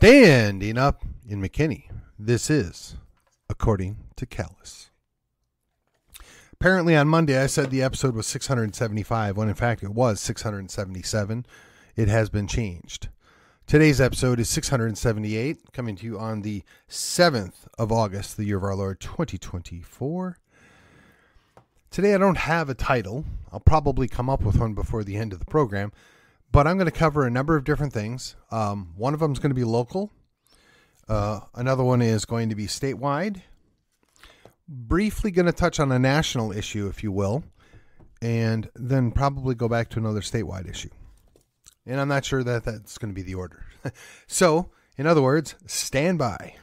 Standing up in McKinney. This is According to Callus. Apparently on Monday I said the episode was 675, when in fact it was 677. It has been changed. Today's episode is 678, coming to you on the 7th of August, the year of our Lord, 2024. Today I don't have a title. I'll probably come up with one before the end of the program, but I'm going to cover a number of different things. One of them is going to be local. Another one is going to be statewide. Briefly going to touch on a national issue, if you will, and then probably go back to another statewide issue. And I'm not sure that that's going to be the order. So, in other words, stand by.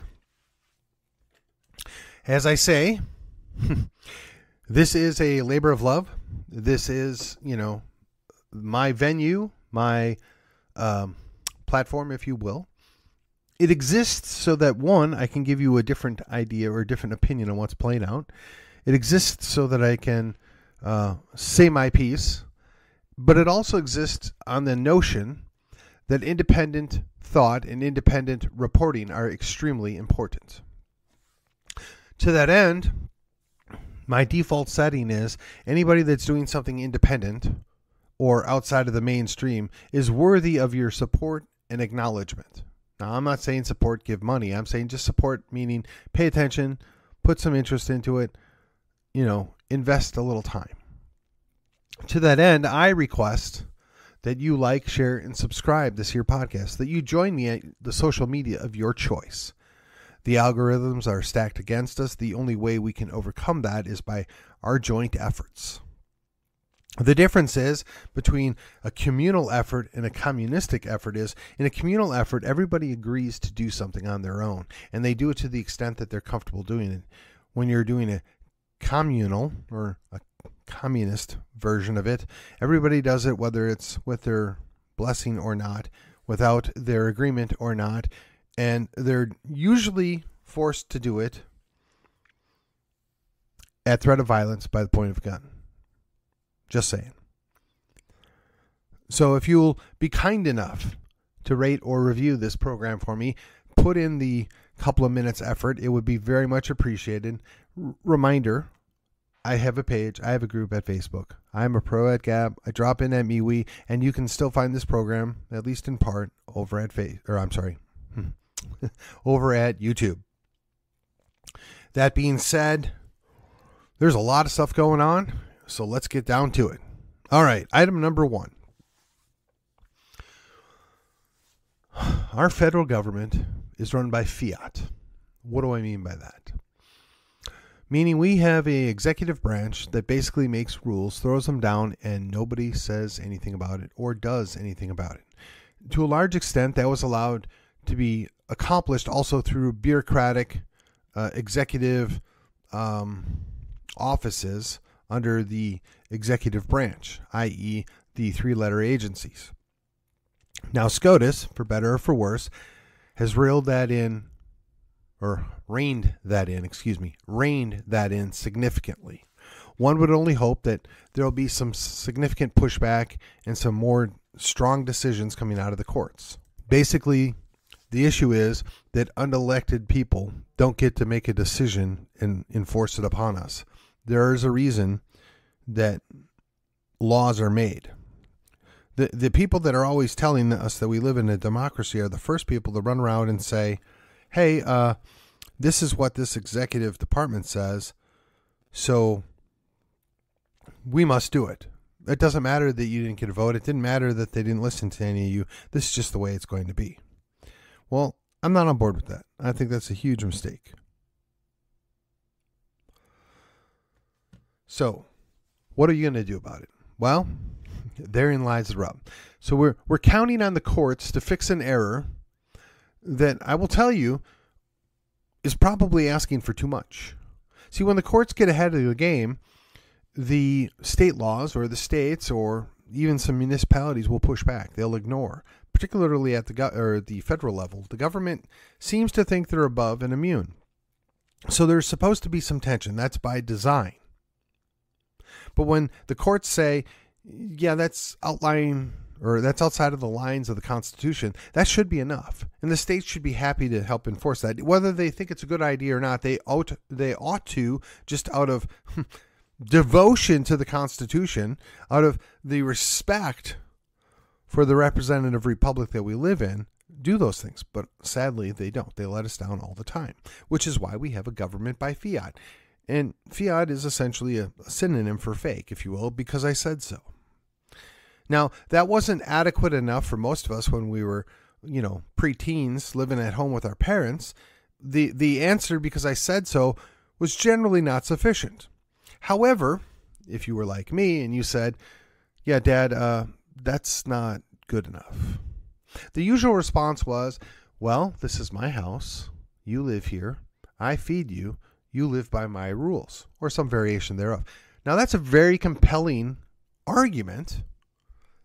As I say, this is a labor of love. This is, my venue, my platform, if you will. It exists so that, one, I can give you a different idea or a different opinion on what's playing out. It exists so that I can say my piece. But it also exists on the notion that independent thought and independent reporting are extremely important. To that end, my default setting is anybody that's doing something independent or outside of the mainstream is worthy of your support and acknowledgement. Now, I'm not saying support, give money. I'm saying just support, meaning pay attention, put some interest into it, invest a little time. To that end, I request that you like, share, and subscribe this here podcast, that you join me at the social media of your choice. The algorithms are stacked against us. The only way we can overcome that is by our joint efforts. The difference is between a communal effort and a communistic effort is, in a communal effort, everybody agrees to do something on their own, and they do it to the extent that they're comfortable doing it. When you're doing a communal or a communist version of it, everybody does it whether it's with their blessing or not, without their agreement or not, and they're usually forced to do it at threat of violence by the point of a gun. Just saying. So if you'll be kind enough to rate or review this program for me, put in the couple of minutes effort, it would be very much appreciated. Reminder, I have a page, I have a group at Facebook. I'm a pro at Gab. I drop in at MeWe, and you can still find this program, at least in part, over at over at YouTube. That being said, there's a lot of stuff going on, so let's get down to it. All right, item number 1. Our federal government is run by Fiat. What do I mean by that? Meaning we have a executive branch that basically makes rules, throws them down, and nobody says anything about it or does anything about it. To a large extent, that was allowed to be accomplished also through bureaucratic executive offices under the executive branch, i.e. the 3-letter agencies. Now, SCOTUS, for better or for worse, has reined that in significantly. One would only hope that there will be some significant pushback and some more strong decisions coming out of the courts. Basically, the issue is that unelected people don't get to make a decision and enforce it upon us. There is a reason that laws are made. The people that are always telling us that we live in a democracy are the first people to run around and say, hey, this is what this executive department says, so we must do it. It doesn't matter that you didn't get a vote. It didn't matter that they didn't listen to any of you. This is just the way it's going to be. Well, I'm not on board with that. I think that's a huge mistake. So, what are you going to do about it? Well, therein lies the rub. So we're counting on the courts to fix an error that I will tell you is probably asking for too much. See, when the courts get ahead of the game, the state laws or the states or even some municipalities will push back. They'll ignore, particularly at the federal level. The government seems to think they're above and immune. So there's supposed to be some tension. That's by design. But when the courts say, yeah, that's outlying or that's outside of the lines of the Constitution, that should be enough. And the states should be happy to help enforce that. Whether they think it's a good idea or not, they ought to, just out of devotion to the Constitution, out of the respect for the representative republic that we live in, do those things. But sadly, they don't. They let us down all the time, which is why we have a government by fiat. And fiat is essentially a synonym for fake, if you will, because I said so. Now, that wasn't adequate enough for most of us when we were, preteens living at home with our parents. The answer, because I said so, was generally not sufficient. However, if you were like me and you said, yeah, Dad, that's not good enough, the usual response was, well, this is my house. You live here. I feed you. You live by my rules, or some variation thereof. Now, that's a very compelling argument.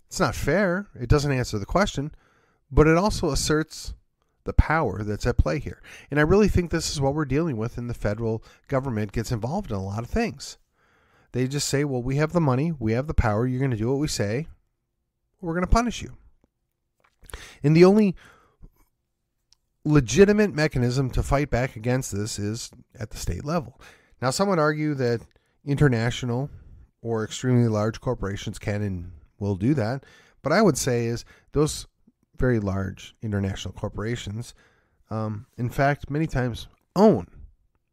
It's not fair. It doesn't answer the question, but it also asserts the power that's at play here. And I really think this is what we're dealing with, and the federal government gets involved in a lot of things. They just say, well, we have the money, we have the power, you're going to do what we say, we're going to punish you. And the only legitimate mechanism to fight back against this is at the state level. Now, some would argue that international or extremely large corporations can and will do that. But I would say is those very large international corporations, in fact, many times own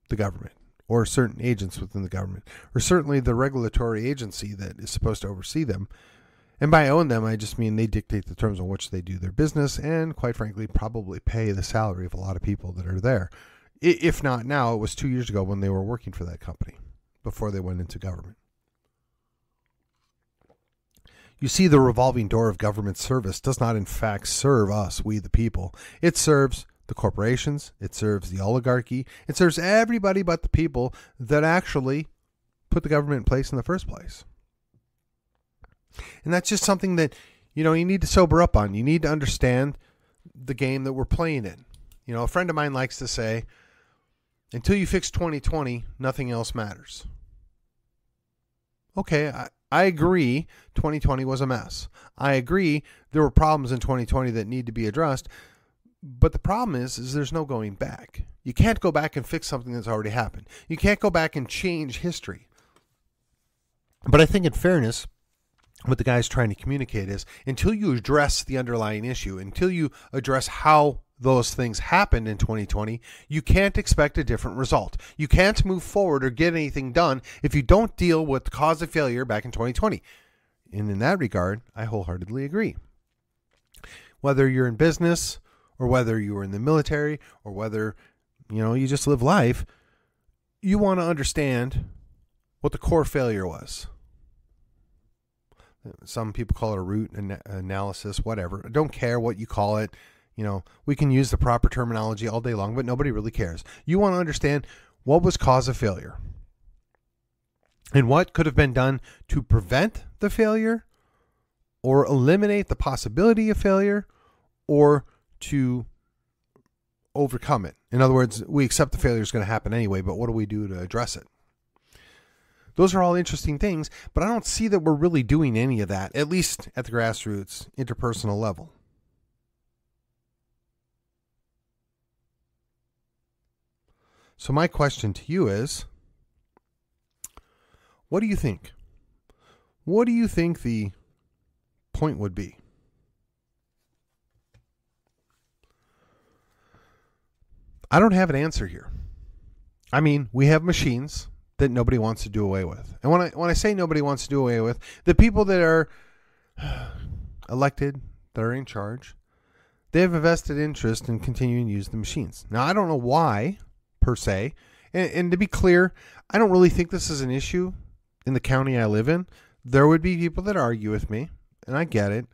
the government or certain agents within the government, or certainly the regulatory agency that is supposed to oversee them. And by own them, I just mean they dictate the terms on which they do their business and, quite frankly, probably pay the salary of a lot of people that are there. If not now, it was 2 years ago when they were working for that company before they went into government. You see, the revolving door of government service does not, in fact, serve us, we the people. It serves the corporations. It serves the oligarchy. It serves everybody but the people that actually put the government in place in the first place. And that's just something that, you need to sober up on. You need to understand the game that we're playing in. A friend of mine likes to say, until you fix 2020, nothing else matters. Okay, I agree 2020 was a mess. I agree there were problems in 2020 that need to be addressed. But the problem is there's no going back. You can't go back and fix something that's already happened. You can't go back and change history. But I think in fairness, what the guy's trying to communicate is until you address the underlying issue, until you address how those things happened in 2020, you can't expect a different result. You can't move forward or get anything done if you don't deal with the cause of failure back in 2020. And in that regard, I wholeheartedly agree. Whether you're in business or whether you were in the military or whether, you just live life, you want to understand what the core failure was. Some people call it a root analysis, whatever. I don't care what you call it. We can use the proper terminology all day long, but nobody really cares. You want to understand what was cause of failure and what could have been done to prevent the failure or eliminate the possibility of failure or to overcome it. In other words, we accept the failure is going to happen anyway, but what do we do to address it? Those are all interesting things, but I don't see that we're really doing any of that, at least at the grassroots, interpersonal level. So my question to you is, what do you think? What do you think the point would be? I don't have an answer here. I mean, we have machines that nobody wants to do away with. And when I say nobody wants to do away with, the people that are elected, that are in charge, they have a vested interest in continuing to use the machines. Now, I don't know why, per se. And to be clear, I don't really think this is an issue in the county I live in. There would be people that argue with me, and I get it.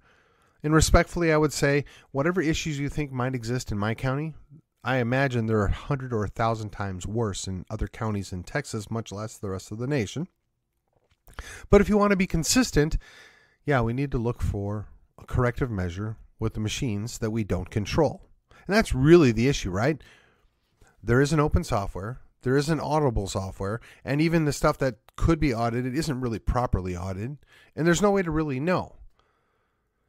And respectfully, I would say, whatever issues you think might exist in my county, I imagine there are 100 or 1,000 times worse in other counties in Texas, much less the rest of the nation. But if you want to be consistent, yeah, we need to look for a corrective measure with the machines that we don't control. And that's really the issue, right? There is an open software. There is an auditable software. And even the stuff that could be audited isn't really properly audited. And there's no way to really know.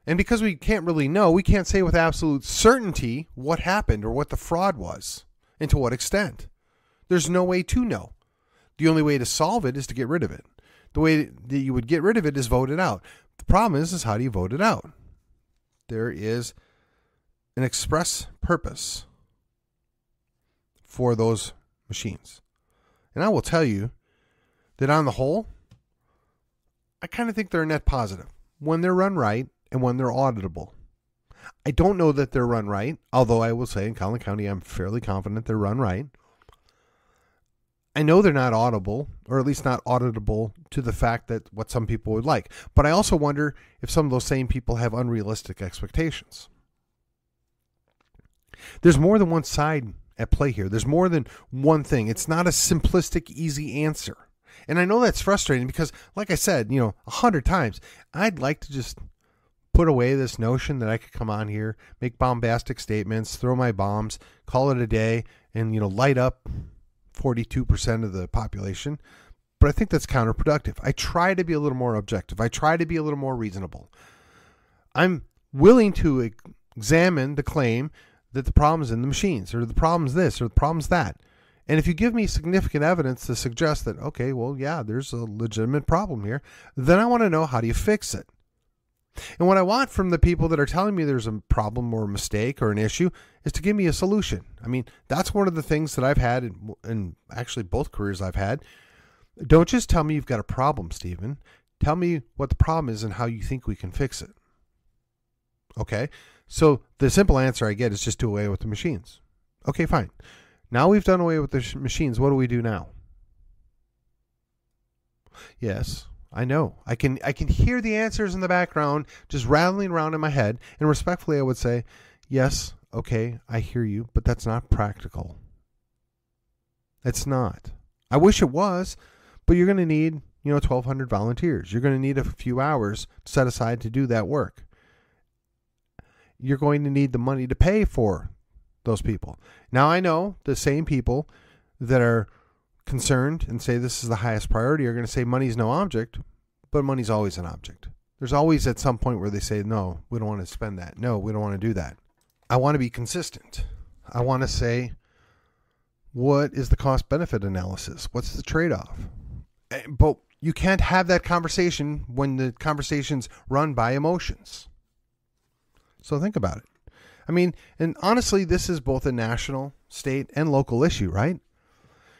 And because we can't really know, we can't say with absolute certainty what happened or what the fraud was and to what extent. There's no way to know. The only way to solve it is to get rid of it. The way that you would get rid of it is vote it out. The problem is how do you vote it out? There is an express purpose for those machines. And I will tell you that on the whole, I kind of think they're a net positive when they're run right and when they're auditable. I don't know that they're run right, although I will say in Collin County, I'm fairly confident they're run right. I know they're not audible, or at least not auditable to the fact that what some people would like. But I also wonder if some of those same people have unrealistic expectations. There's more than one side at play here. There's more than one thing. It's not a simplistic, easy answer. And I know that's frustrating because, like I said, 100 times, I'd like to just put away this notion that I could come on here, make bombastic statements, throw my bombs, call it a day, and, light up 42% of the population. But I think that's counterproductive. I try to be a little more objective. I try to be a little more reasonable. I'm willing to examine the claim that the problem's in the machines, or the problem's this, or the problem's that. And if you give me significant evidence to suggest that, okay, well, yeah, there's a legitimate problem here, then I want to know, how do you fix it? And what I want from the people that are telling me there's a problem or a mistake or an issue is to give me a solution. I mean, that's one of the things that I've had in actually both careers I've had. Don't just tell me you've got a problem, Stephen. Tell me what the problem is and how you think we can fix it. Okay? So the simple answer I get is just do away with the machines. Okay, fine. Now we've done away with the machines. What do we do now? Yes, I know. I can hear the answers in the background just rattling around in my head. And respectfully, I would say, yes, okay, I hear you, but that's not practical. It's not. I wish it was, but you're going to need, 1,200 volunteers. You're going to need a few hours set aside to do that work. You're going to need the money to pay for those people. Now, I know the same people that are concerned and say this is the highest priority are going to say money's no object, but money's always an object. There's always at some point where they say, no, we don't want to spend that. No, we don't want to do that. I want to be consistent. I want to say, what is the cost-benefit analysis? What's the trade-off? But you can't have that conversation when the conversation's run by emotions. So think about it. I mean, and honestly, this is both a national, state, and local issue, right?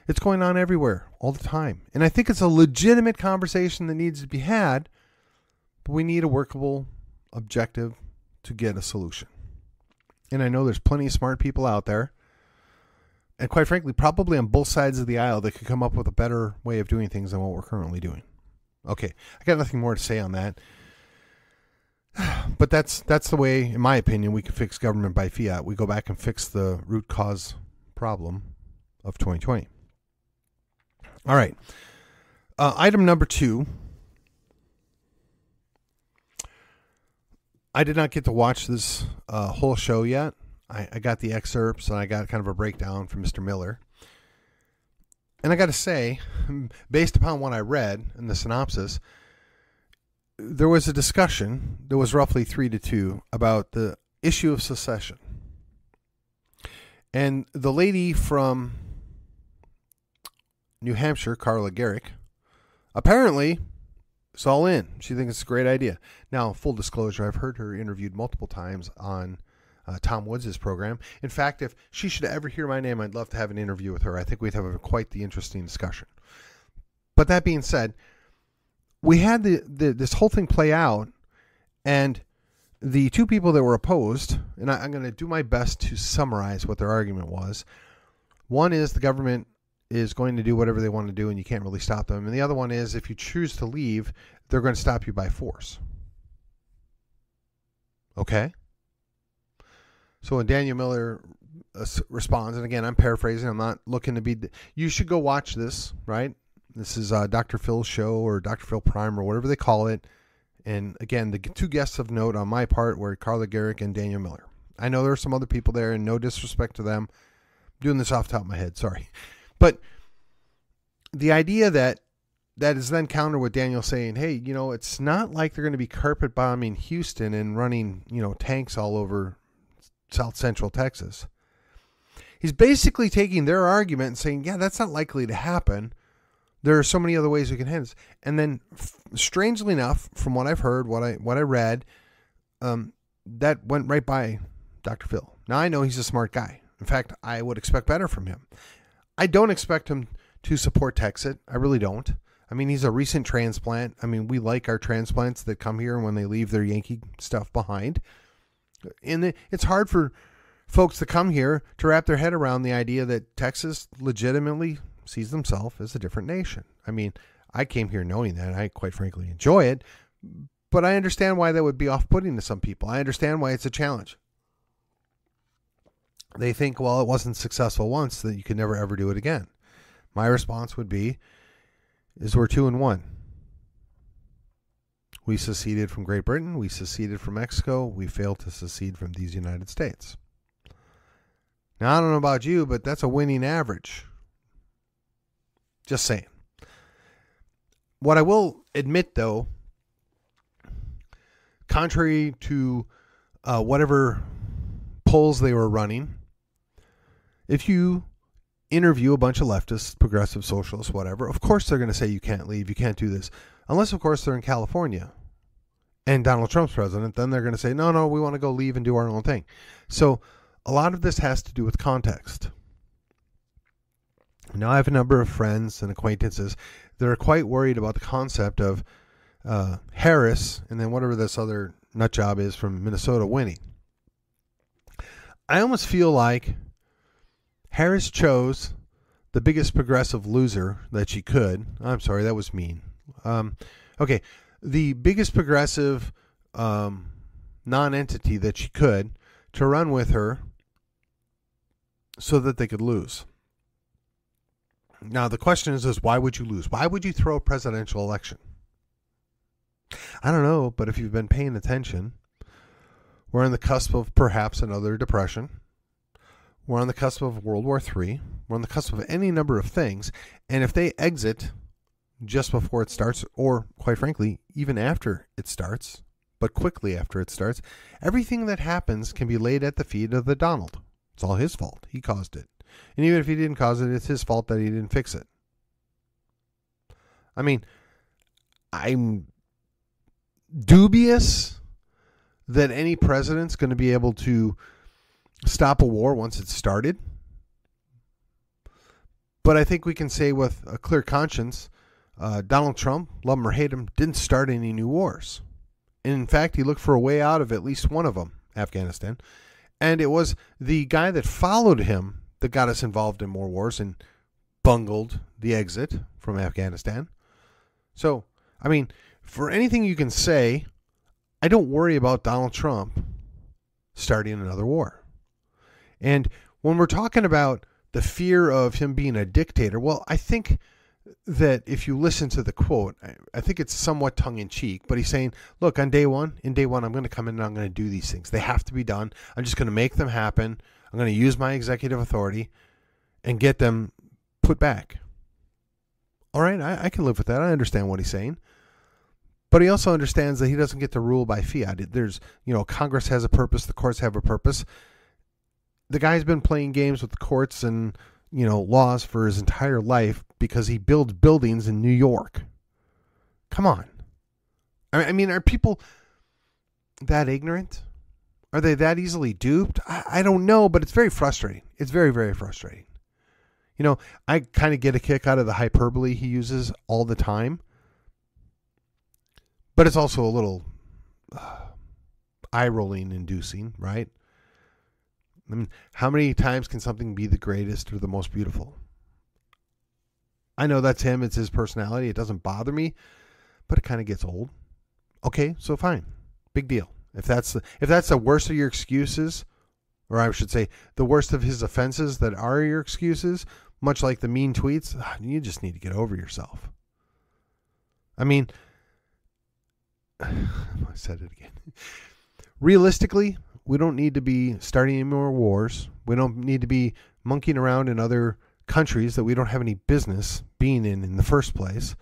It's going on everywhere, all the time. And I think it's a legitimate conversation that needs to be had, but we need a workable objective to get a solution. And I know there's plenty of smart people out there, and quite frankly, probably on both sides of the aisle, that could come up with a better way of doing things than what we're currently doing. Okay, I got nothing more to say on that. But that's the way, in my opinion, we can fix government by fiat. We go back and fix the root cause problem of 2020. All right. Item number 2. I did not get to watch this whole show yet. I got the excerpts and I got kind of a breakdown from Mr. Miller. And I got to say, based upon what I read in the synopsis, there was a discussion that was roughly 3-2 about the issue of secession. And the lady from New Hampshire, Carla Gericke, apparently is all in. She thinks it's a great idea. Now, full disclosure, I've heard her interviewed multiple times on Tom Woods' program. In fact, if she should ever hear my name, I'd love to have an interview with her. I think we'd have quite the interesting discussion. But that being said, we had this whole thing play out, and the two people that were opposed, and I'm going to do my best to summarize what their argument was. One is the government is going to do whatever they want to do, and you can't really stop them. And the other one is if you choose to leave, they're going to stop you by force. Okay? So when Daniel Miller responds, and again, I'm paraphrasing. I'm not looking to be... You should go watch this, right? This is Dr. Phil's show, or Dr. Phil Prime, or whatever they call it. And again, the two guests of note on my part were Carla Gericke and Daniel Miller. I know there are some other people there, and no disrespect to them. I'm doing this off the top of my head, sorry. But the idea that that is then countered with Daniel saying, hey, it's not like they're going to be carpet bombing Houston and running, tanks all over South Central Texas. He's basically taking their argument and saying, yeah, that's not likely to happen. There are so many other ways we can handle this. And then, strangely enough, from what I've heard, what I read, that went right by Dr. Phil. Now, I know he's a smart guy. In fact, I would expect better from him. I don't expect him to support Texit. I really don't. I mean, he's a recent transplant. I mean, we like our transplants that come here when they leave their Yankee stuff behind. And it's hard for folks to come here to wrap their head around the idea that Texas legitimately sees themselves as a different nation. I mean, I came here knowing that. I quite frankly enjoy it, but I understand why that would be off-putting to some people. I understand why it's a challenge. They think, well, it wasn't successful once, that you could never ever do it again. My response would be, is we're 2-1. We seceded from Great Britain. We seceded from Mexico. We failed to secede from these United States. Now, I don't know about you, but that's a winning average. Just saying. What I will admit, though, contrary to whatever polls they were running, if you interview a bunch of leftists, progressive socialists, whatever, of course they're going to say you can't leave, you can't do this. Unless, of course, they're in California and Donald Trump's president, then they're going to say, no, we want to go leave and do our own thing. So a lot of this has to do with context. Now, I have a number of friends and acquaintances that are quite worried about the concept of Harris and then whatever this other nut job is from Minnesota winning. I almost feel like Harris chose the biggest progressive loser that she could. I'm sorry, that was mean. Okay, the biggest progressive non-entity that she could to run with her so that they could lose. Now, the question is why would you lose? Why would you throw a presidential election? I don't know, but if you've been paying attention, we're on the cusp of perhaps another depression. We're on the cusp of World War III. We're on the cusp of any number of things. And if they exit just before it starts, or quite frankly, even after it starts, but quickly after it starts, everything that happens can be laid at the feet of the Donald. It's all his fault. He caused it. And even if he didn't cause it, it's his fault that he didn't fix it. I mean, I'm dubious that any president's going to be able to stop a war once it's started. But I think we can say with a clear conscience, Donald Trump, love him or hate him, didn't start any new wars. And in fact, he looked for a way out of at least one of them, Afghanistan. And it was the guy that followed him that got us involved in more wars and bungled the exit from Afghanistan. So, I mean, for anything you can say, I don't worry about Donald Trump starting another war. And when we're talking about the fear of him being a dictator, well, I think that if you listen to the quote, I think it's somewhat tongue-in-cheek, but he's saying, look, in day one, I'm going to come in and I'm going to do these things. They have to be done. I'm just going to make them happen. I'm going to use my executive authority and get them put back. All right, I can live with that. I understand what he's saying. But he also understands that he doesn't get to rule by fiat. There's, Congress has a purpose. The courts have a purpose. The guy's been playing games with the courts and, laws for his entire life because he builds buildings in New York. Come on. I mean, are people that ignorant? Are they that easily duped? I don't know, but it's very frustrating. It's very, very frustrating. I kind of get a kick out of the hyperbole he uses all the time. But it's also a little eye-rolling inducing, right? I mean, how many times can something be the greatest or the most beautiful? I know that's him. It's his personality. It doesn't bother me, but it kind of gets old. Okay, so fine. Big deal. If that's the worst of your excuses, or I should say the worst of his offenses that are your excuses, much like the mean tweets, you just need to get over yourself. I mean, I said it again. Realistically, we don't need to be starting any more wars. We don't need to be monkeying around in other countries that we don't have any business being in the first place.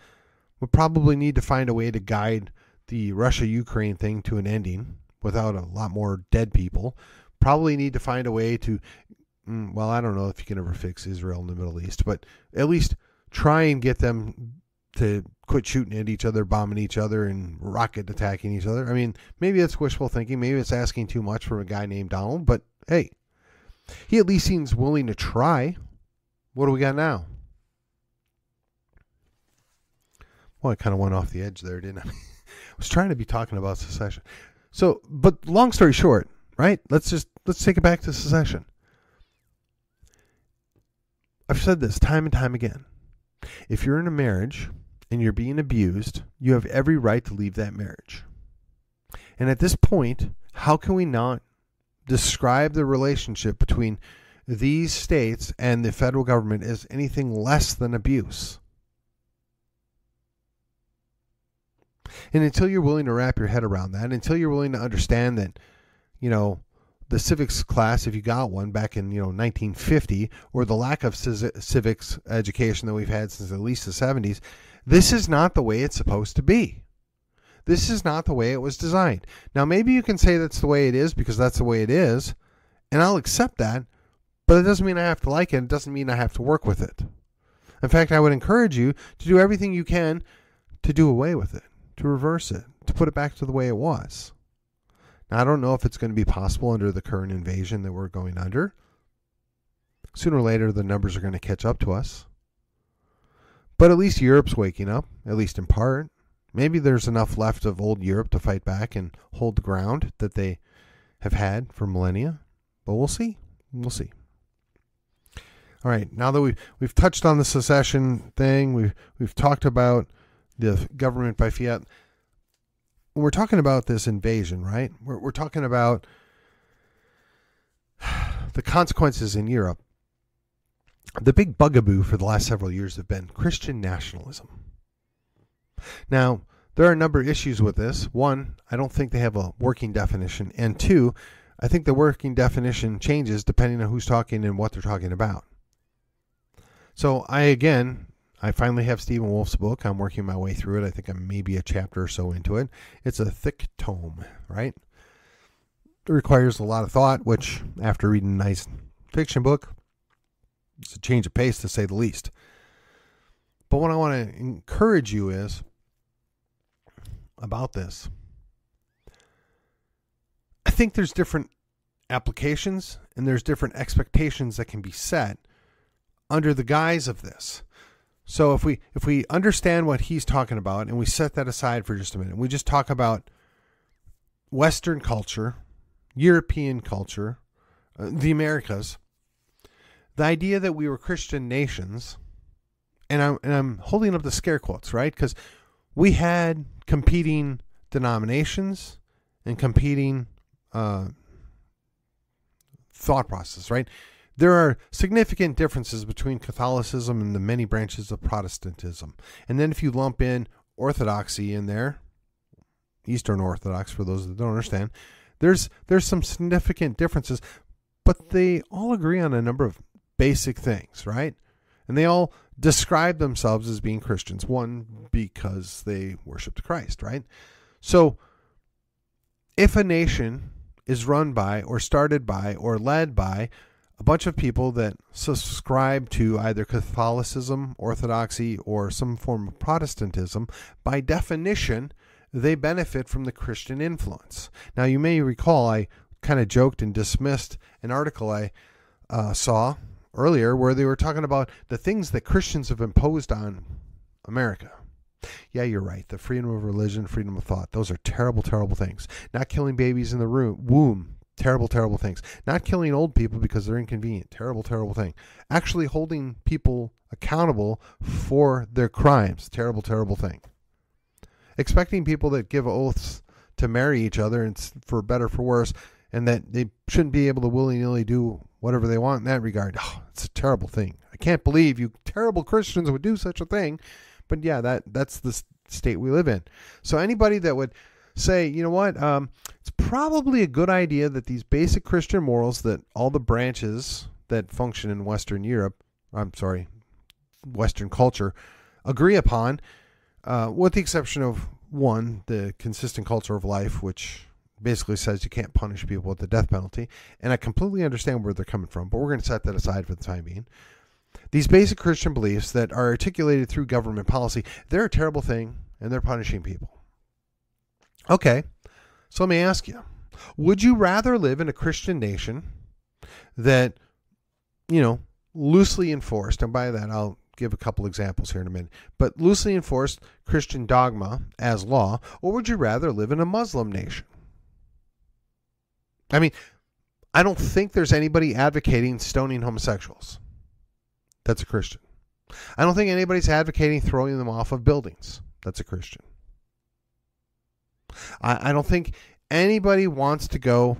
We'll probably need to find a way to guide the Russia-Ukraine thing to an ending without a lot more dead people. Probably need to find a way to, well, I don't know if you can ever fix Israel in the Middle East, but at least try and get them to quit shooting at each other, bombing each other, and rocket attacking each other. I mean, maybe it's wishful thinking. Maybe it's asking too much from a guy named Donald, but hey, he at least seems willing to try. What do we got now? Well, I kind of went off the edge there, didn't I? I was trying to be talking about secession. So, but long story short, right? Let's take it back to secession. I've said this time and time again. If you're in a marriage and you're being abused, you have every right to leave that marriage. And at this point, how can we not describe the relationship between these states and the federal government as anything less than abuse? And until you're willing to wrap your head around that, until you're willing to understand that, the civics class, if you got one back in, 1950, or the lack of civics education that we've had since at least the 70s, this is not the way it's supposed to be. This is not the way it was designed. Now, maybe you can say that's the way it is because that's the way it is, and I'll accept that, but it doesn't mean I have to like it. It doesn't mean I have to work with it. In fact, I would encourage you to do everything you can to do away with it, to reverse it, to put it back to the way it was. Now, I don't know if it's going to be possible under the current invasion that we're going under. Sooner or later, the numbers are going to catch up to us. But at least Europe's waking up, at least in part. Maybe there's enough left of old Europe to fight back and hold the ground that they have had for millennia. But we'll see. We'll see. All right, now that we've touched on the secession thing, we've talked about the government by Fiat. When we're talking about this invasion, right? We're talking about the consequences in Europe. The big bugaboo for the last several years have been Christian nationalism. Now, there are a number of issues with this. One, I don't think they have a working definition. And two, I think the working definition changes depending on who's talking and what they're talking about. So I finally have Stephen Wolf's book. I'm working my way through it. I think I'm maybe a chapter or so into it. It's a thick tome, right? It requires a lot of thought, which after reading a nice fiction book, it's a change of pace to say the least. But what I want to encourage you is about this. I think there's different applications and there's different expectations that can be set under the guise of this. So if we understand what he's talking about and we set that aside for just a minute, we just talk about Western culture, European culture, the Americas, the idea that we were Christian nations, and I'm holding up the scare quotes, right? Because we had competing denominations and competing thought process, right? There are significant differences between Catholicism and the many branches of Protestantism. And then if you lump in Orthodoxy in there, Eastern Orthodox for those that don't understand, there's some significant differences, but they all agree on a number of basic things, right? And they all describe themselves as being Christians. One, because they worshiped Christ, right? So if a nation is run by or started by or led by a bunch of people that subscribe to either Catholicism, Orthodoxy, or some form of Protestantism, by definition, they benefit from the Christian influence. Now, you may recall I kind of joked and dismissed an article I saw earlier where they were talking about the things that Christians have imposed on America. Yeah, you're right. The freedom of religion, freedom of thought, those are terrible, terrible things. Not killing babies in the womb. Terrible, terrible things. Not killing old people because they're inconvenient. Terrible, terrible thing. Actually holding people accountable for their crimes. Terrible, terrible thing. Expecting people that give oaths to marry each other, and for better, for worse, and that they shouldn't be able to willy-nilly do whatever they want in that regard. Oh, it's a terrible thing. I can't believe you terrible Christians would do such a thing. But yeah, that's the state we live in. So anybody that would say, you know what, it's probably a good idea that these basic Christian morals that all the branches that function in Western culture agree upon, with the exception of one, the consistent culture of life, which basically says you can't punish people with the death penalty. And I completely understand where they're coming from, but we're going to set that aside for the time being. These basic Christian beliefs that are articulated through government policy, they're a terrible thing, and they're punishing people. Okay, so let me ask you, would you rather live in a Christian nation that, loosely enforced, and by that I'll give a couple examples here in a minute, but loosely enforced Christian dogma as law, or would you rather live in a Muslim nation? I mean, I don't think there's anybody advocating stoning homosexuals that's a Christian. I don't think anybody's advocating throwing them off of buildings that's a Christian. I don't think anybody wants to go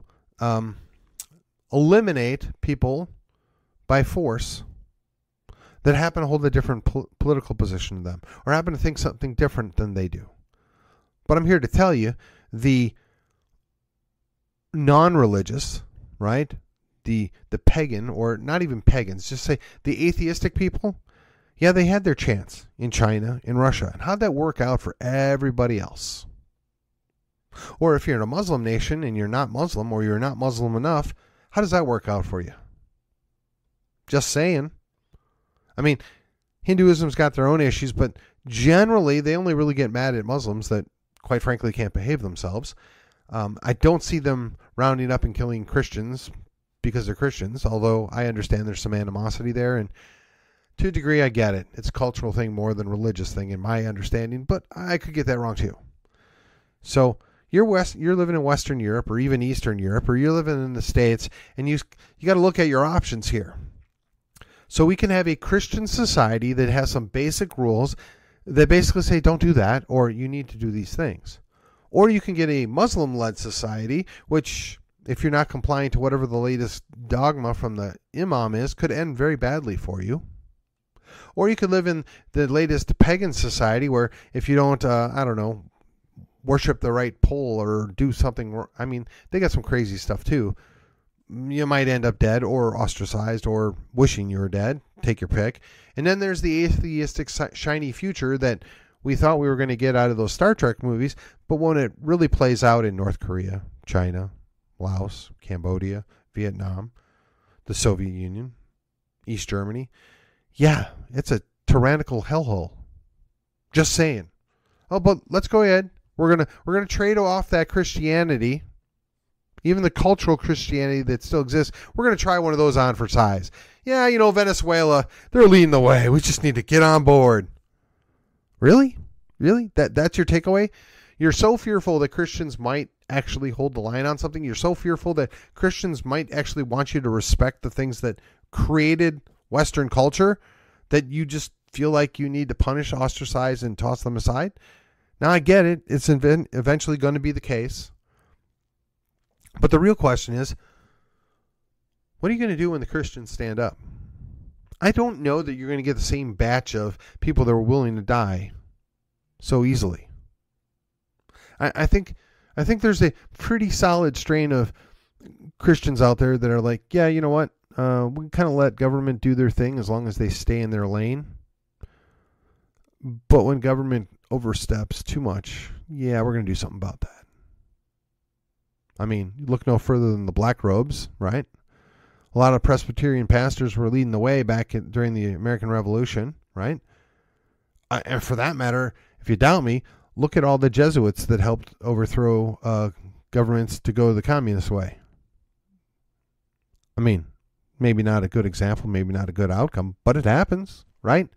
eliminate people by force that happen to hold a different political position than them or happen to think something different than they do. But I'm here to tell you, the non-religious, right? The pagan, or not even pagans, just say the atheistic people, yeah, they had their chance in China, in Russia. And how'd that work out for everybody else? Or if you're in a Muslim nation and you're not Muslim, or you're not Muslim enough, how does that work out for you? Just saying. I mean, Hinduism's got their own issues, but generally they only really get mad at Muslims that, quite frankly, can't behave themselves. I don't see them rounding up and killing Christians because they're Christians, although I understand there's some animosity there, and to a degree I get it. It's a cultural thing more than a religious thing in my understanding, but I could get that wrong too. So you're living in Western Europe or even Eastern Europe, or you're living in the States, and you got to look at your options here. So we can have a Christian society that has some basic rules that basically say don't do that, or you need to do these things. Or you can get a Muslim-led society, which, if you're not complying to whatever the latest dogma from the imam is, could end very badly for you. Or you could live in the latest pagan society where if you don't, worship the right pole or do something, I mean, they got some crazy stuff too. You might end up dead or ostracized or wishing you were dead. Take your pick. And then there's the atheistic shiny future that we thought we were going to get out of those Star Trek movies, but when it really plays out in North Korea, China, Laos, Cambodia, Vietnam, the Soviet Union, East Germany, yeah, it's a tyrannical hellhole. Just saying. Oh, but let's go ahead. We're gonna trade off that Christianity, even the cultural Christianity that still exists. We're gonna try one of those on for size. Yeah, Venezuela, they're leading the way. We just need to get on board. Really? That's your takeaway? You're so fearful that Christians might actually hold the line on something. You're so fearful that Christians might actually want you to respect the things that created Western culture that you just feel like you need to punish, ostracize, and toss them aside. Now, I get it. It's eventually going to be the case. But the real question is, what are you going to do when the Christians stand up? I don't know that you're going to get the same batch of people that were willing to die so easily. I think there's a pretty solid strain of Christians out there that are like, yeah, you know what? We can kind of let government do their thing as long as they stay in their lane. But when government oversteps too much, yeah, we're going to do something about that. I mean, you look no further than the black robes, right? A lot of Presbyterian pastors were leading the way during the American Revolution, right? And for that matter, if you doubt me, look at all the Jesuits that helped overthrow governments to go the communist way. I mean, maybe not a good example, maybe not a good outcome, but it happens, right?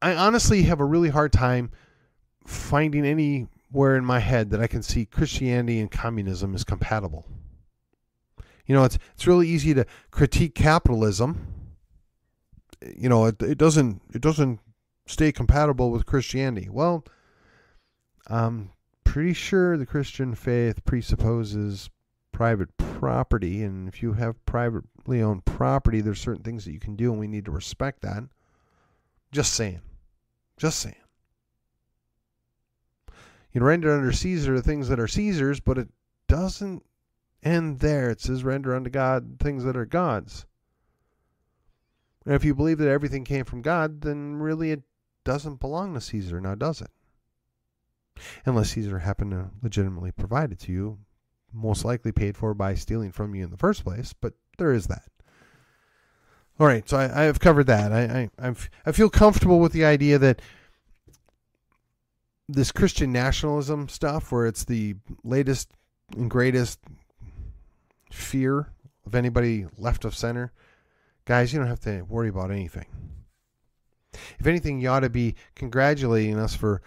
I honestly have a really hard time finding anywhere in my head that I can see Christianity and communism is compatible. It's really easy to critique capitalism. It doesn't stay compatible with Christianity. Well, I'm pretty sure the Christian faith presupposes private property, and if you have privately owned property, there's certain things that you can do, and we need to respect that. Just saying. Render unto Caesar the things that are Caesar's, but it doesn't end there. It says render unto God things that are God's. And if you believe that everything came from God, then really it doesn't belong to Caesar, now does it? Unless Caesar happened to legitimately provide it to you, most likely paid for by stealing from you in the first place, but there is that. All right, so I have covered that. I feel comfortable with the idea that this Christian nationalism stuff, where it's the latest and greatest fear of anybody left of center, guys, you don't have to worry about anything. If anything, you ought to be congratulating us for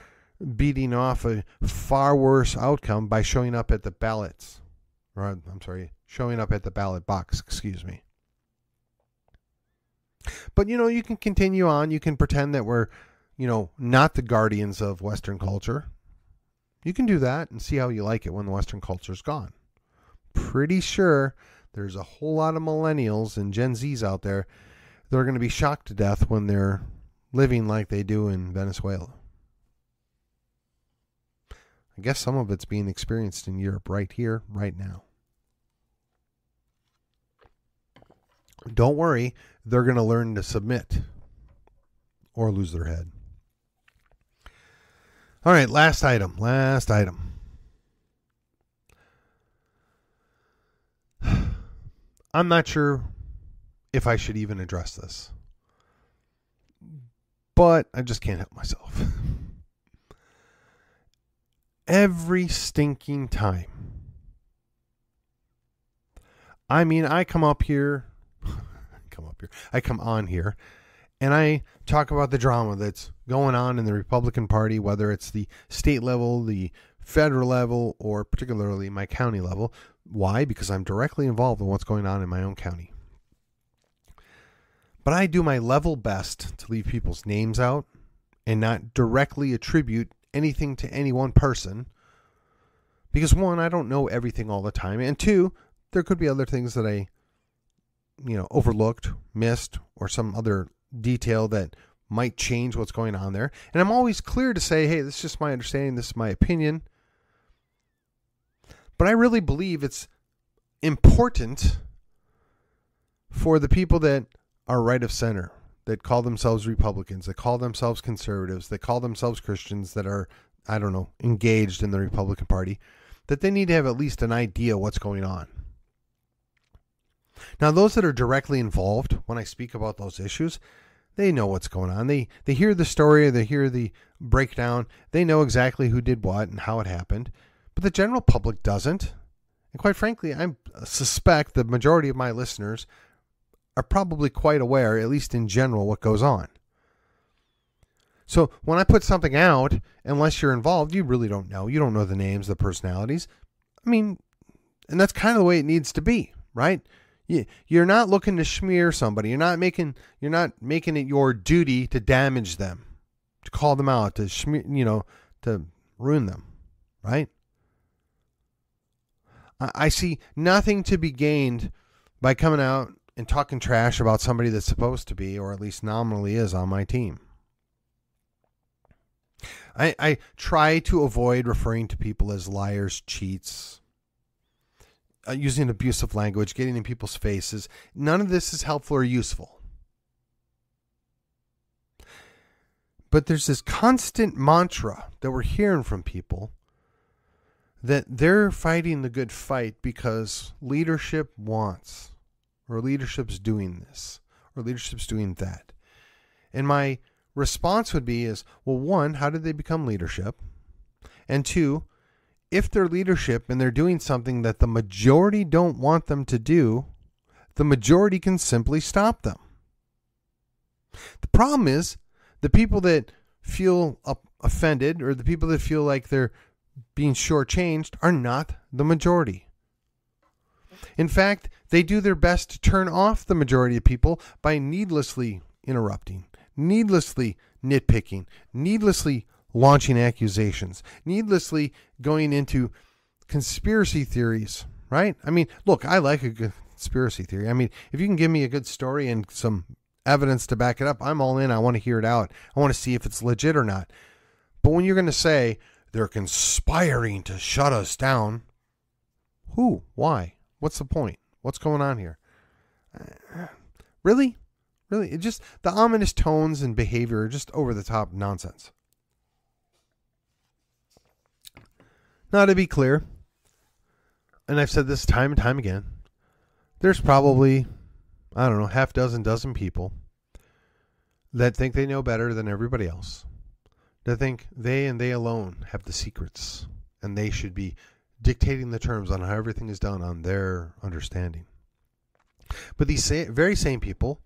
beating off a far worse outcome by showing up at the ballots. Or, I'm sorry, showing up at the ballot box, excuse me. But, you can continue on. You can pretend that we're, not the guardians of Western culture. You can do that and see how you like it when the Western culture's gone. Pretty sure there's a whole lot of millennials and Gen Zs out there that are going to be shocked to death when they're living like they do in Venezuela. I guess some of it's being experienced in Europe right here, right now. Don't worry, they're going to learn to submit or lose their head. All right, last item. I'm not sure if I should even address this, but I just can't help myself. Every stinking time. I come on here and I talk about the drama that's going on in the Republican Party, whether it's the state level, the federal level, or particularly my county level. Why? Because I'm directly involved in what's going on in my own county. But I do my level best to leave people's names out and not directly attribute anything to any one person. Because one, I don't know everything all the time. And two, there could be other things that I overlooked, missed, or some other detail that might change what's going on there. And I'm always clear to say, hey, this is just my understanding, this is my opinion. But I really believe it's important for the people that are right of center, that call themselves Republicans, that call themselves conservatives, that call themselves Christians, that are, engaged in the Republican Party, that they need to have at least an idea what's going on. Now, those that are directly involved, when I speak about those issues, they know what's going on. They hear the story, they hear the breakdown, they know exactly who did what and how it happened. But the general public doesn't. And quite frankly, I suspect the majority of my listeners are probably quite aware, at least in general, what goes on. So when I put something out, unless you're involved, you really don't know. You don't know the names, the personalities. And that's kind of the way it needs to be, right? You're not looking to smear somebody. You're not making it your duty to damage them, to call them out, to to ruin them, right? I see nothing to be gained by coming out and talking trash about somebody that's supposed to be, or at least nominally is, on my team. I try to avoid referring to people as liars, cheats, using abusive language, getting in people's faces. None of this is helpful or useful. But there's this constant mantra that we're hearing from people that they're fighting the good fight because leadership wants, or leadership's doing this, or leadership's doing that. And my response would be well, one, how did they become leadership? And two, if they're leadership and they're doing something that the majority don't want them to do, the majority can simply stop them. The problem is the people that feel offended, or the people that feel like they're being shortchanged, are not the majority. In fact, they do their best to turn off the majority of people by needlessly interrupting, needlessly nitpicking, needlessly launching accusations, needlessly going into conspiracy theories, right? Look, I like a good conspiracy theory. If you can give me a good story and some evidence to back it up, I'm all in. I want to hear it out. I want to see if it's legit or not. But when you're going to say they're conspiring to shut us down, who? Why? What's the point? What's going on here? Really? Really, it just the ominous tones and behavior are just over the top nonsense. Now, to be clear, and I've said this time and time again, there's probably, I don't know, half dozen people that think they know better than everybody else, that think they and they alone have the secrets, and they should be dictating the terms on how everything is done on their understanding. But these very same people,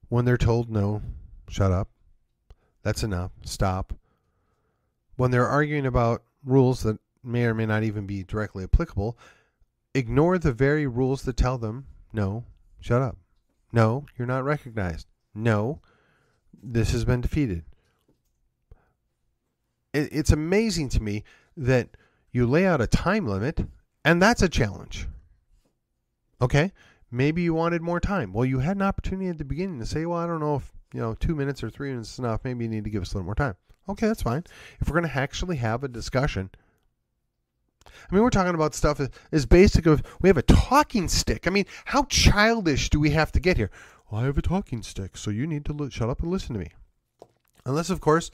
when they're told, no, shut up, that's enough, stop, when they're arguing about rules that may or may not even be directly applicable, ignore the very rules that tell them, no, shut up, no, you're not recognized, no, this has been defeated. It's amazing to me that you lay out a time limit, and that's a challenge. Okay, maybe you wanted more time. Well, you had an opportunity at the beginning to say, well, I don't know if 2 minutes or 3 minutes is enough. Maybe you need to give us a little more time. Okay, that's fine. If we're going to actually have a discussion, I mean, we're talking about stuff as basic of we have a talking stick. I mean, how childish do we have to get here? Well, I have a talking stick, so you need to shut up and listen to me. Unless, of course,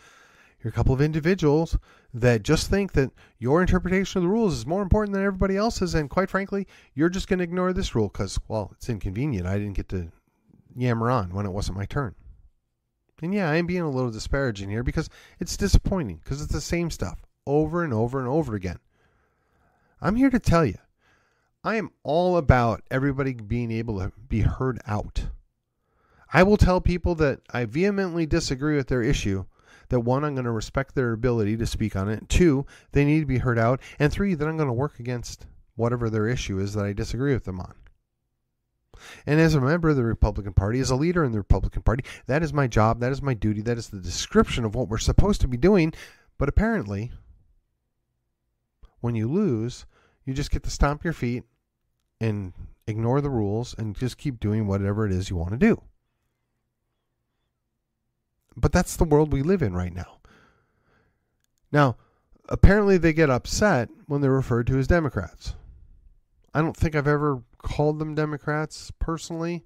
you're a couple of individuals that just think that your interpretation of the rules is more important than everybody else's, and quite frankly, you're just going to ignore this rule because, well, it's inconvenient. I didn't get to yammer on when it wasn't my turn. And yeah, I'm being a little disparaging here because it's disappointing because it's the same stuff over and over and over again. I'm here to tell you, I am all about everybody being able to be heard out. I will tell people that I vehemently disagree with their issue that 1, I'm going to respect their ability to speak on it. 2, they need to be heard out. And 3, that I'm going to work against whatever their issue is that I disagree with them on. And as a member of the Republican Party, as a leader in the Republican Party, that is my job, that is my duty, that is the description of what we're supposed to be doing. But apparently, when you lose, you just get to stomp your feet and ignore the rules and just keep doing whatever it is you want to do. But that's the world we live in right now. Now, apparently they get upset when they're referred to as Democrats. I don't think I've ever called them Democrats personally,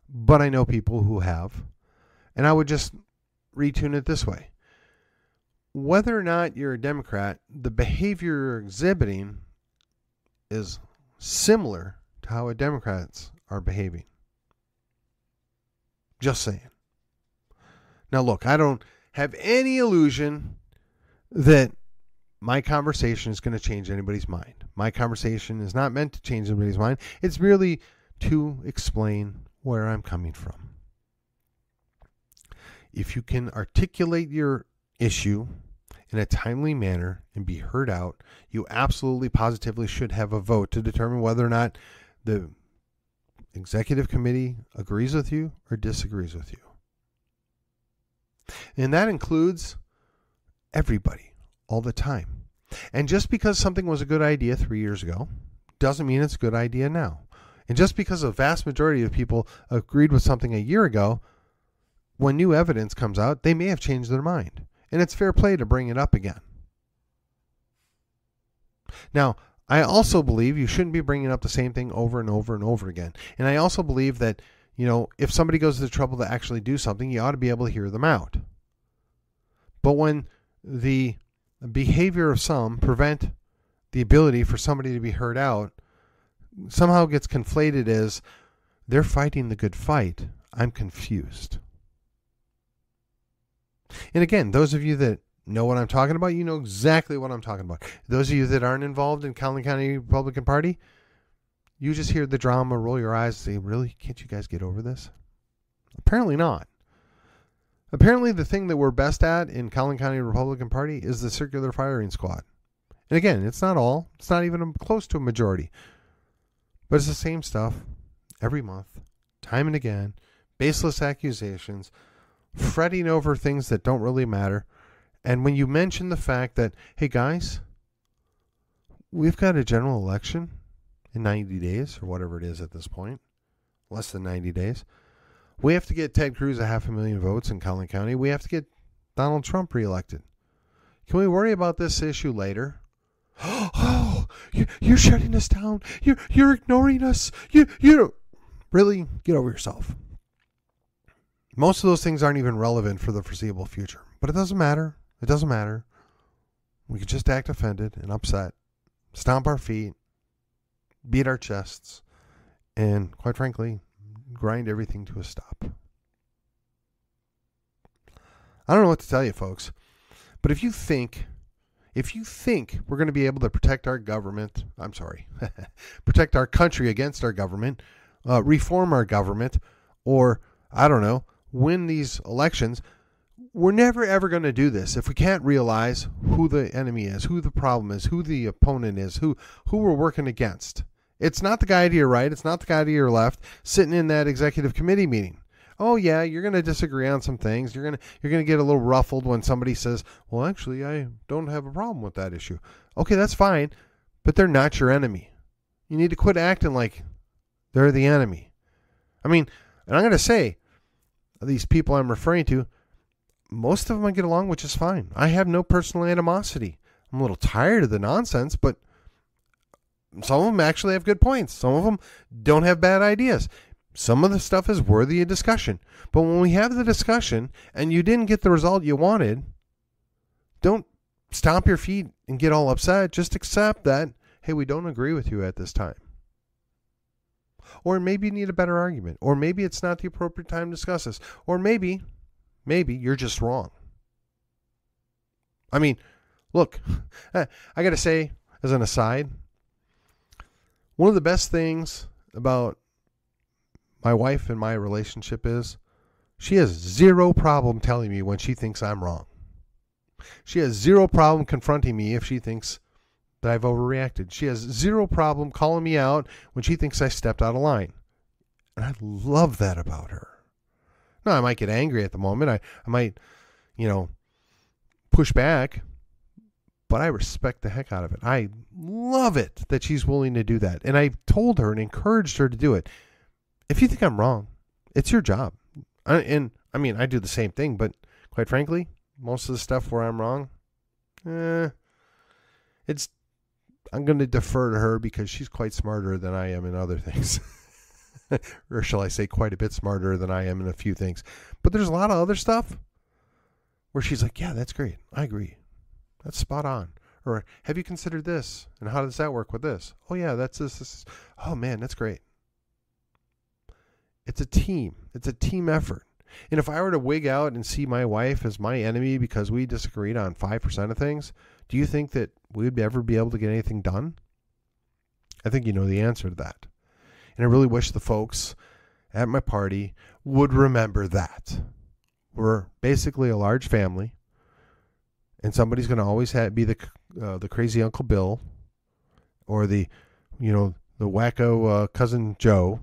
but I know people who have. And I would just retune it this way. Whether or not you're a Democrat, the behavior you're exhibiting is similar to how Democrats are behaving. Just saying. Now, look, I don't have any illusion that my conversation is going to change anybody's mind. My conversation is not meant to change anybody's mind. It's merely to explain where I'm coming from. If you can articulate your issue in a timely manner and be heard out, you absolutely positively should have a vote to determine whether or not the executive committee agrees with you or disagrees with you. And that includes everybody all the time. And just because something was a good idea 3 years ago doesn't mean it's a good idea now. And just because a vast majority of people agreed with something a year ago, when new evidence comes out, they may have changed their mind. And it's fair play to bring it up again. Now, I also believe you shouldn't be bringing up the same thing over and over and over again. And I also believe that, if somebody goes to the trouble to actually do something, you ought to be able to hear them out. But when the behavior of some prevent the ability for somebody to be heard out, somehow gets conflated as they're fighting the good fight, I'm confused. And again, those of you that know what I'm talking about, you know exactly what I'm talking about. Those of you that aren't involved in Collin County Republican Party, you just hear the drama, roll your eyes, and say, really? Can't you guys get over this? Apparently not. Apparently the thing that we're best at in Collin County Republican Party is the circular firing squad. And again, it's not all. It's not even close to a majority. But it's the same stuff every month, time and again, baseless accusations, fretting over things that don't really matter. And when you mention the fact that, hey guys, we've got a general election in 90 days or whatever it is at this point, less than 90 days. We have to get Ted Cruz 500,000 votes in Collin County. We have to get Donald Trump reelected. Can we worry about this issue later? Oh, you're shutting us down. You're ignoring us. You really get over yourself. Most of those things aren't even relevant for the foreseeable future. But it doesn't matter. It doesn't matter. We could just act offended and upset, stomp our feet, beat our chests, and quite frankly, grind everything to a stop. I don't know what to tell you, folks, but if you think we're going to be able to protect our government, protect our country against our government, reform our government, or, I don't know, win these elections, we're never ever going to do this if we can't realize who the enemy is, who the problem is, who the opponent is, who we're working against. It's not the guy to your right, it's not the guy to your left sitting in that executive committee meeting. Oh yeah, you're going to disagree on some things. You're going to get a little ruffled when somebody says, "Well, actually, I don't have a problem with that issue." Okay, that's fine, but they're not your enemy. You need to quit acting like they're the enemy. I mean, and I'm going to say, these people I'm referring to, most of them I get along, which is fine. I have no personal animosity. I'm a little tired of the nonsense, but some of them actually have good points. Some of them don't have bad ideas. Some of the stuff is worthy of discussion. But when we have the discussion and you didn't get the result you wanted, don't stomp your feet and get all upset. Just accept that, hey, we don't agree with you at this time. Or maybe you need a better argument. Or maybe it's not the appropriate time to discuss this. Or maybe you're just wrong. I mean, look, I got to say, as an aside, one of the best things about my wife and my relationship is she has zero problem telling me when she thinks I'm wrong. She has zero problem confronting me if she thinks that I've overreacted. She has zero problem calling me out when she thinks I stepped out of line. And I love that about her. Now, I might get angry at the moment. I might, push back. But I respect the heck out of it. I love it that she's willing to do that. And I've told her and encouraged her to do it. If you think I'm wrong, it's your job. I do the same thing, but quite frankly, most of the stuff where I'm wrong, I'm going to defer to her because she's quite smarter than I am in other things. Or shall I say quite a bit smarter than I am in a few things. But there's a lot of other stuff where she's like, yeah, that's great. I agree. That's spot on. Or have you considered this? And how does that work with this? Oh, yeah, that's this. Oh, man, that's great. It's a team. It's a team effort. And if I were to wig out and see my wife as my enemy because we disagreed on 5% of things, do you think that we would ever be able to get anything done? I think you know the answer to that. And I really wish the folks at my party would remember that. We're basically a large family. And somebody's going to always be the crazy Uncle Bill or the wacko cousin Joe.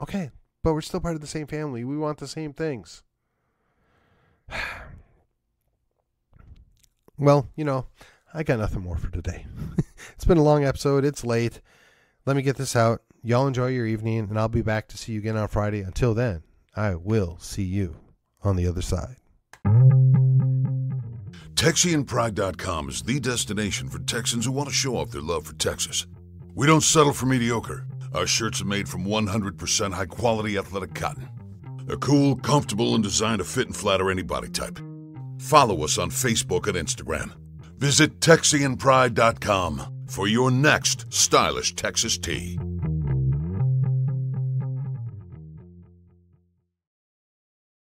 Okay, but we're still part of the same family. We want the same things. Well, I got nothing more for today. It's been a long episode. It's late. Let me get this out. Y'all enjoy your evening, and I'll be back to see you again on Friday. Until then, I will see you on the other side. TexianPride.com is the destination for Texans who want to show off their love for Texas. We don't settle for mediocre. Our shirts are made from 100% high-quality athletic cotton. They're cool, comfortable, and designed to fit and flatter any body type. Follow us on Facebook and Instagram. Visit TexianPride.com for your next stylish Texas tee.